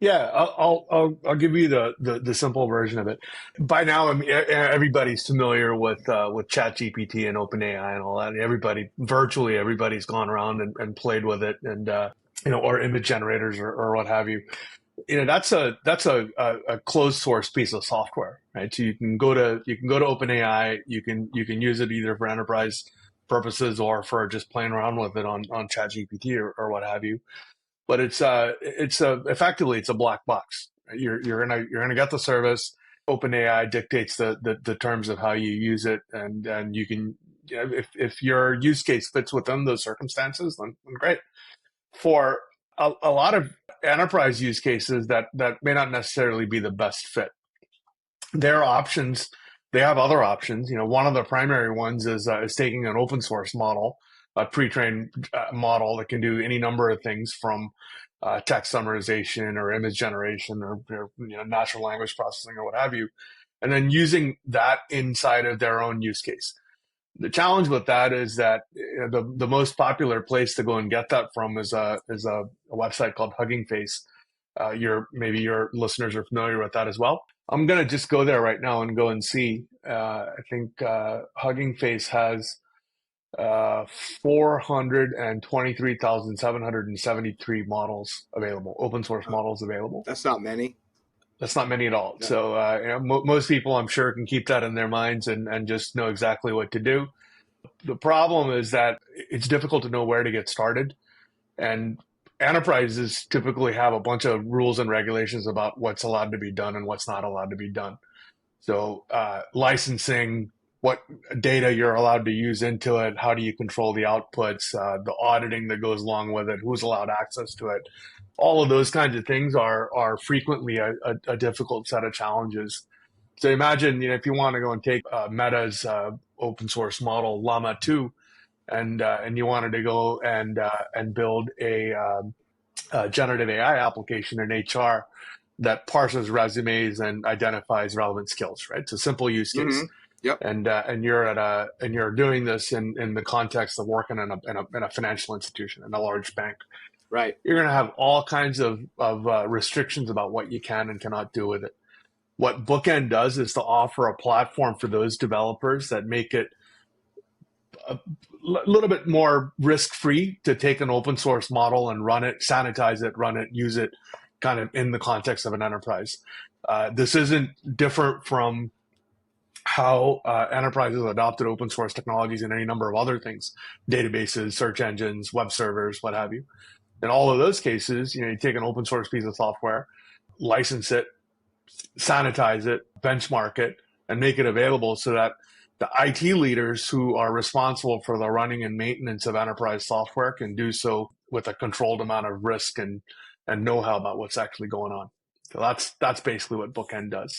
Yeah, I'll give you the simple version of it. By now, I mean, everybody's familiar with ChatGPT and OpenAI and all that. Virtually everybody's gone around and played with it, and or image generators or what have you. That's a closed source piece of software, right? So you can go to OpenAI. You can use it either for enterprise purposes or for just playing around with it on ChatGPT or what have you. But effectively it's a black box. You're gonna get the service. OpenAI dictates the terms of how you use it, and you can, if your use case fits within those circumstances, then great. For a lot of enterprise use cases that may not necessarily be the best fit, there are options. They have other options. One of the primary ones is taking an open source model, a pre-trained model that can do any number of things from text summarization or image generation or natural language processing or what have you, and then using that inside of their own use case. The challenge with that is that the most popular place to go and get that from is a website called Hugging Face. Maybe your listeners are familiar with that as well. I'm gonna just go there right now and go and see. I think Hugging Face has 423,773 models available, open source Oh, models available. that's not many. That's not many at all. No. So, most people, I'm sure, can keep that in their minds and just know exactly what to do. The problem is that it's difficult to know where to get started. And enterprises typically have a bunch of rules and regulations about what's allowed to be done and what's not allowed to be done. So, licensing, what data you're allowed to use into it, how do you control the outputs, the auditing that goes along with it, who's allowed access to it. All of those kinds of things are frequently a difficult set of challenges. So imagine, if you want to go and take Meta's open source model Llama 2, and you wanted to go and build a generative AI application in HR that parses resumes and identifies relevant skills, right? It's a simple use Mm-hmm. case. Yep. And you're doing this in the context of working in a financial institution, in a large bank. Right. You're going to have all kinds of restrictions about what you can and cannot do with it. What Bookend does is to offer a platform for those developers that make it a little bit more risk-free to take an open source model and run it, sanitize it, run it, use it kind of in the context of an enterprise. This isn't different from how enterprises adopted open source technologies in any number of other things, databases, search engines, web servers, what have you. In all of those cases, you take an open source piece of software, license it, sanitize it, benchmark it, and make it available so that the IT leaders who are responsible for the running and maintenance of enterprise software can do so with a controlled amount of risk and know-how about what's actually going on. So that's basically what Bookend does.